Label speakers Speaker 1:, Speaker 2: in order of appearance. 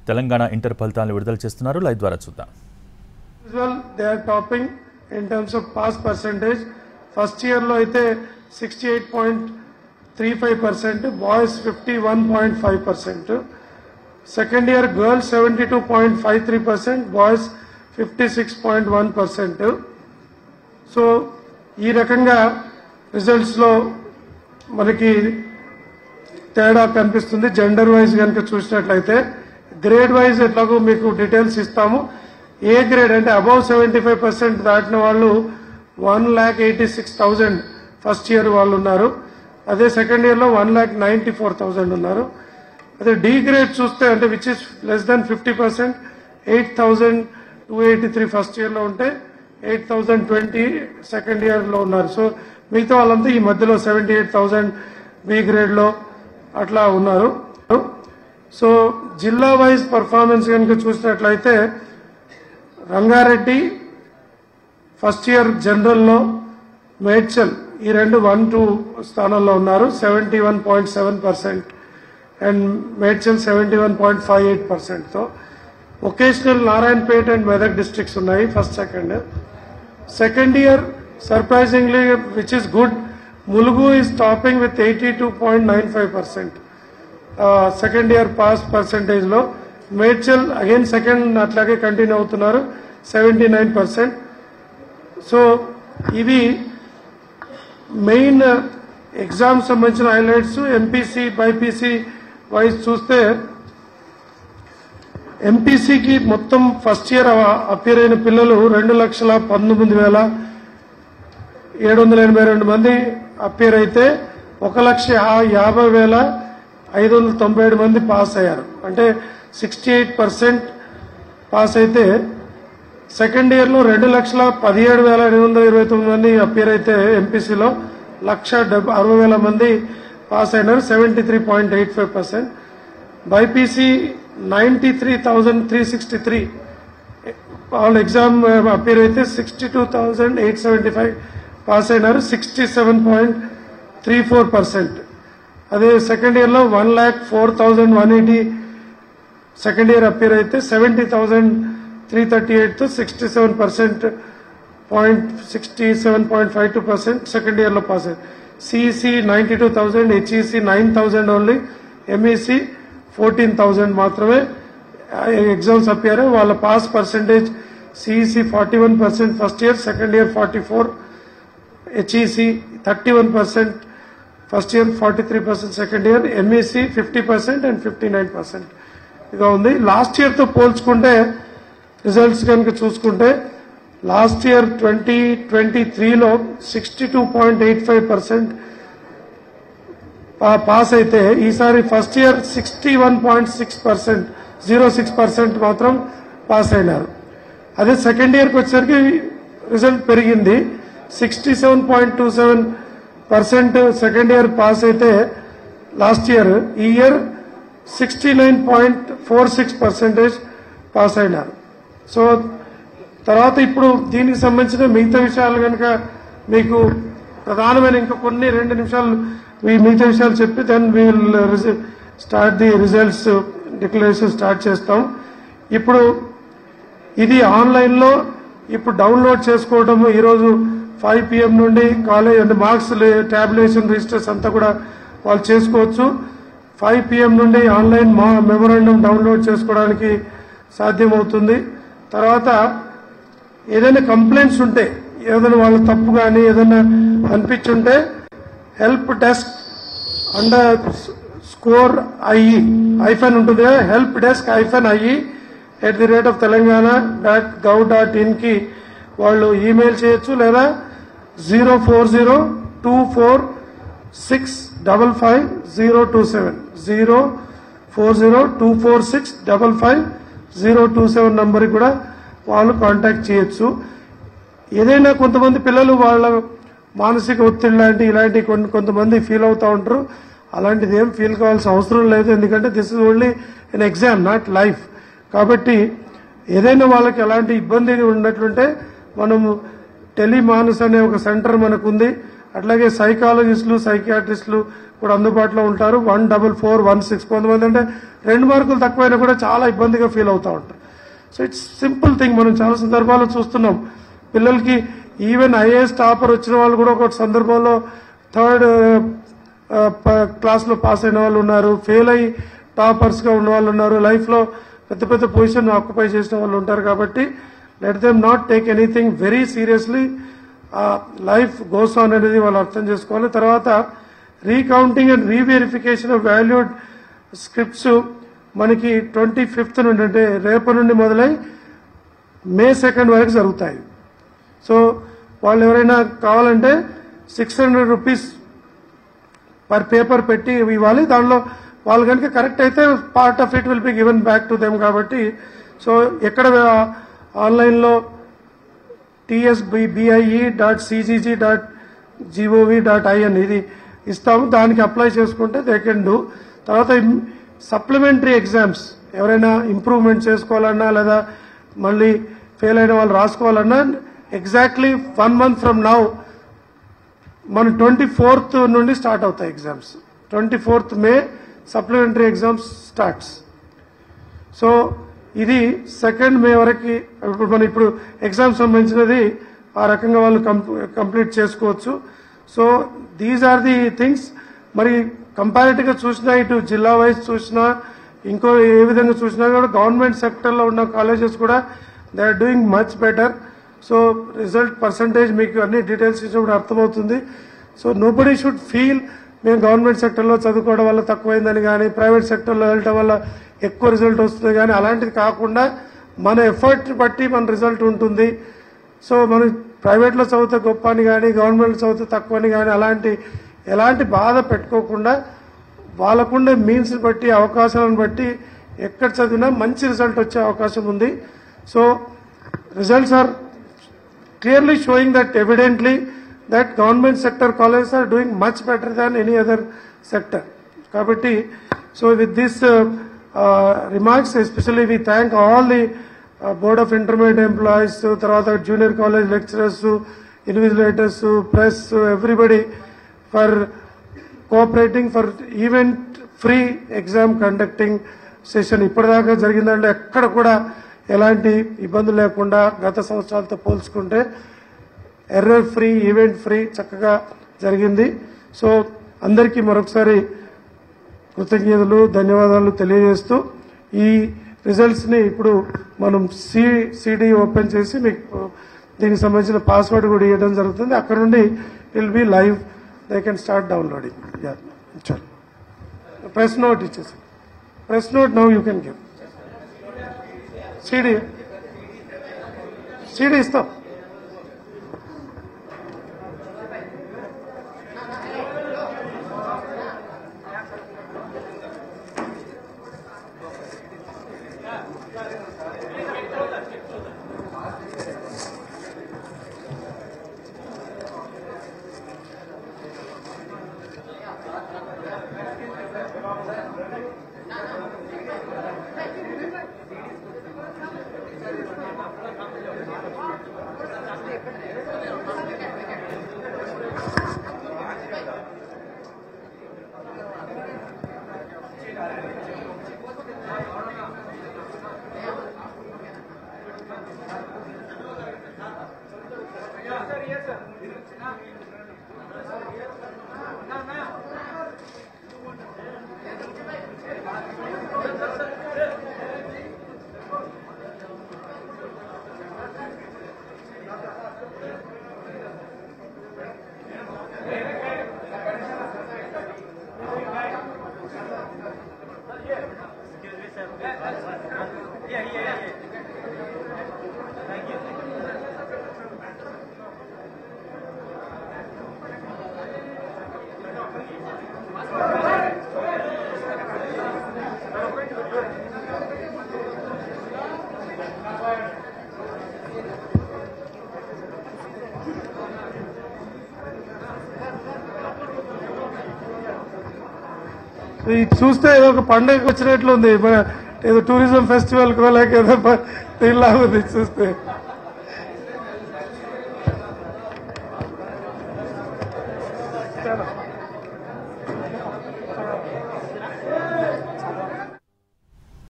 Speaker 1: Telangana inter ఫలితాలను విడుదల చేస్తున్నారు. లైవ్ ద్వారా చూద్దాం.
Speaker 2: They are topping in terms of pass percentage. First year లో అయితే 68.35%, boys 51.5%. Second year girls 72.53%, boys 56.1%. So ఈ రకంగా రిజల్ట్స్ లో మనకి తేడా కనిపిస్తుంది. జెండర్ వైజ్ కనుక చూసినట్లయితే గ్రేడ్ వైజ్ ఎట్లాగో మీకు డీటెయిల్స్ ఇస్తాము. ఏ గ్రేడ్ అంటే అబౌవ్ 75% దాటిన వాళ్ళు 1,86,000 ఫస్ట్ ఇయర్ వాళ్ళు ఉన్నారు. అదే సెకండ్ ఇయర్ లో 1,94,000 ఉన్నారు. అదే డి గ్రేడ్ చూస్తే అంటే which is less than 50%, 8,283 first year లో ఉంటే 8,020 సెకండ్ ఇయర్ లో ఉన్నారు. సో మిగతా వాళ్ళంతా ఈ మధ్యలో 78,000 బి గ్రేడ్ లో అట్లా ఉన్నారు. సో జిల్లా వైజ్ పర్ఫార్మెన్స్ కనుక చూసినట్లయితే రంగారెడ్డి ఫస్ట్ ఇయర్ జనరల్లో, మేడ్చల్ ఈ రెండు 1-2 స్థానంలో ఉన్నారు. 71.7% అండ్ మేడ్చల్ 71.58%తో. Vocational Narayanpet and Medak districts ఉన్నాయి first second year surprisingly which is good, Mulugu is topping with 82.95% second year pass percentage లో. మేడ్చల్ అగైన్ సెకండ్ అట్లాగే కంటిన్యూ అవుతున్నారు 79%. సో ఇవి మెయిన్ ఎగ్జామ్ సంబంధించిన హైలైట్స్. ఎంపీసీ బైపీసీ వైజ్ చూస్తే ఎంపీసీకి మొత్తం ఫస్ట్ ఇయర్ అపియర్ అయిన పిల్లలు 2,19,782 మంది అపియర్ అయితే 1,50,597 మంది పాస్ అయ్యారు. అంటే 68% పాస్ అయితే సెకండ్ ఇయర్ లో 2,17,829 మంది అపియర్ అయితే ఎంపీసీలో 1,60,000 మంది పాస్ అయినారు, 73.85%. బైపీసీ 93,363 వాళ్ళు ఎగ్జామ్ అపియర్ అయితే 62,875 పాస్ అయినారు, 67.34%. అదే సెకండ్ ఇయర్ లో 1,04,180 సెకండ్ ఇయర్ అపియర్ అయితే 70,338 తో 67.52% సెకండ్ ఇయర్ లో పాస్ అయ్యారు. సిఈసి 92,000, హెచ్ఈసి 9,000 ఓన్లీ, ఎంఈసి 14,000 మాత్రమే ఎగ్జామ్స్ అపియర్. వాళ్ళ pass percentage CEC 41% first year, second year 44%, HEC 31% first year, 43% second year, MEC 50% and 59% ఇగా ఉంది. లాస్ట్ ఇయర్ తో పోల్చుకుంటే రిజల్ట్స్ కనుక చూసుకుంటే లాస్ట్ ఇయర్ 2023లో 62.85% పాస్ అయితే ఈసారి ఫస్ట్ ఇయర్ 61.06% మాత్రం పాస్ అయినారు. అదే సెకండ్ ఇయర్కి వచ్చేసరికి రిజల్ట్ పెరిగింది, 67.27% సెకండ్ ఇయర్ పాస్ అయితే లాస్ట్ ఇయర్, ఈ ఇయర్ 69.46% పాస్ అయినారు. సో తర్వాత ఇప్పుడు దీనికి సంబంధించిన మిగతా విషయాలు కనుక మీకు ప్రధానమైన ఇంకా కొన్ని 2 నిమిషాలు మిగతా విషయాలు చెప్పి then we will start the results declaration start చేస్తాం. ఇప్పుడు ఇది ఆన్లైన్ లో ఇప్పుడు డౌన్లోడ్ చేసుకోవడం ఈరోజు 5 PM నుండి కాలేజ్ అంటే మార్క్స్ టాబ్యులేషన్ రిజిస్టర్స్ అంతా కూడా వాళ్ళు చేసుకోవచ్చు. 5 PM నుండి ఆన్లైన్ మెమోరాండం డౌన్లోడ్ చేసుకోవడానికి సాధ్యమవుతుంది. తర్వాత ఏదైనా కంప్లైంట్స్ ఉంటే, ఏదైనా వాళ్ళ తప్పు కానీ ఏదైనా అనిపించుంటే help desk underscore IE hyphen ఉంటుంది కదా, హెల్ప్ డెస్క్ -IE @telangana.gov.in కి వాళ్ళు ఈమెయిల్ చేయొచ్చు, లేదా 04024655027 04024655027 నంబర్కి కూడా వాళ్ళు కాంటాక్ట్ చేయొచ్చు. ఏదైనా కొంతమంది పిల్లలు వాళ్ళ మానసిక ఒత్తిడి లాంటి ఇలాంటి కొంతమంది ఫీల్ అవుతూ ఉంటారు. అలాంటిది ఏం ఫీల్ కావాల్సిన అవసరం లేదు, ఎందుకంటే this is only an exam, not life. కాబట్టి ఏదైనా వాళ్ళకి ఎలాంటి ఇబ్బంది ఉన్నట్లుంటే మనము టెలిమానస్ అనే ఒక సెంటర్ మనకు ఉంది. అట్లాగే సైకాలజిస్టులు, సైకియాట్రిస్టులు ఇప్పుడు అందుబాటులో ఉంటారు. 14416 కొంతమంది అంటే 2 మార్కులు తక్కువైనా కూడా చాలా ఇబ్బందిగా ఫీల్ అవుతూ ఉంటారు. So it's simple thing. మనం చాలా సందర్భాల్లో చూస్తున్నాం పిల్లలకి ఈవెన్ ఐఏఎస్ టాపర్ వచ్చిన వాళ్ళు కూడా ఒక సందర్భంలో 3rd క్లాస్లో పాస్ అయిన వాళ్ళు ఉన్నారు, ఫెయిల్ అయ్యి టాపర్స్గా ఉన్న వాళ్ళు ఉన్నారు, లైఫ్లో పెద్ద పెద్ద పొజిషన్ ఆక్యుపై చేసిన వాళ్ళు ఉంటారు. కాబట్టి let them not take anything very seriously. Life goes on అనేది వాళ్ళు అర్థం చేసుకోవాలి. తర్వాత recounting and reverification of valued scripts మనకి 25th నుండి అంటే రేపటి నుండి మొదలై May 2 వరకు జరుగుతాయి. సో వాళ్ళు ఎవరైనా కావాలంటే 600 రూపీస్ పర్ పేపర్ పెట్టి ఇవ్వాలి. దానిలో వాళ్ళు కనుక కరెక్ట్ అయితే part of it will be given back to them. కాబట్టి సో ఎక్కడ ఆన్లైన్లో tsbie.cgg.gov.in ఇది ఇస్తాము, దానికి అప్లై చేసుకుంటే దే కెన్ డూ. తర్వాత సప్లిమెంటరీ ఎగ్జామ్స్ ఎవరైనా ఇంప్రూవ్మెంట్ చేసుకోవాలన్నా లేదా మళ్ళీ ఫెయిల్ అయిన వాళ్ళు రాసుకోవాలన్నా ఎగ్జాక్ట్లీ 1 month ఫ్రమ్ నౌ మన 24th నుండి స్టార్ట్ అవుతాయి exams. 24th May supplementary exams starts. So ఇది 2nd May వరకు ఇప్పుడు ఎగ్జామ్స్ సంబంధించినది ఆ రకంగా వాళ్ళు కంప్లీట్ చేసుకోవచ్చు. So these are the things. మరి కంపారిటివ్గా చూసినా ఇటు జిల్లా వైజ్ చూసినా ఇంకో ఏ విధంగా చూసినా కూడా గవర్నమెంట్ సెక్టర్లో ఉన్న కాలేజెస్ కూడా they are doing much better. So result percentage మీకు అన్ని డీటెయిల్స్ ఇచ్చినప్పుడు అర్థమవుతుంది. సో నోబడీ షుడ్ ఫీల్ మేము గవర్నమెంట్ సెక్టర్లో చదువుకోవడం వల్ల తక్కువైందని కానీ ప్రైవేట్ సెక్టర్లో వెళ్ళటం వల్ల ఎక్కువ రిజల్ట్ వస్తుంది కానీ అలాంటిది కాకుండా మన ఎఫర్ట్ బట్టి మన రిజల్ట్ ఉంటుంది. సో మనం ప్రైవేట్లో చదివితే గొప్ప అని కానీ గవర్నమెంట్లో చదివితే తక్కువ అని కానీ ఎలాంటి బాధ పెట్టుకోకుండా వాళ్ళకుండే మీన్స్ బట్టి అవకాశాలను బట్టి ఎక్కడ చదివినా మంచి రిజల్ట్ వచ్చే అవకాశం ఉంది. So results are clearly showing that evidently that government sector colleges are doing much better than any other sector. Kabatti, so with this remarks, especially we thank all the board of intermediate employees, tarvata junior college lecturers, invigilators, press, everybody for cooperating for event free exam conducting session. ఇప్పటిదాకా జరిగిందంటే ఎక్కడ కూడా ఎలాంటి ఇబ్బందులు లేకుండా గత సంవత్సరాలతో పోల్చుకుంటే error free event free చక్కగా జరిగింది. సో అందరికీ మరొకసారి కృతజ్ఞతలు ధన్యవాదాలు తెలియజేస్తూ ఈ రిజల్ట్స్ని ఇప్పుడు మనం సిడి ఓపెన్ చేసి మీకు దీనికి సంబంధించిన పాస్వర్డ్ కూడా ఇవ్వడం జరుగుతుంది. అక్కడ నుండి will be live, they can start downloading. Press note ఇచ్చేసి press note now you can give CD ఇస్తాం. ఇది చూస్తే ఏదో ఒక పండుగ వచ్చినట్లు ఉంది, ఏదో టూరిజం ఫెస్టివల్ కో లేక ఏదో దీనిలాగా ఉంది చూస్తే.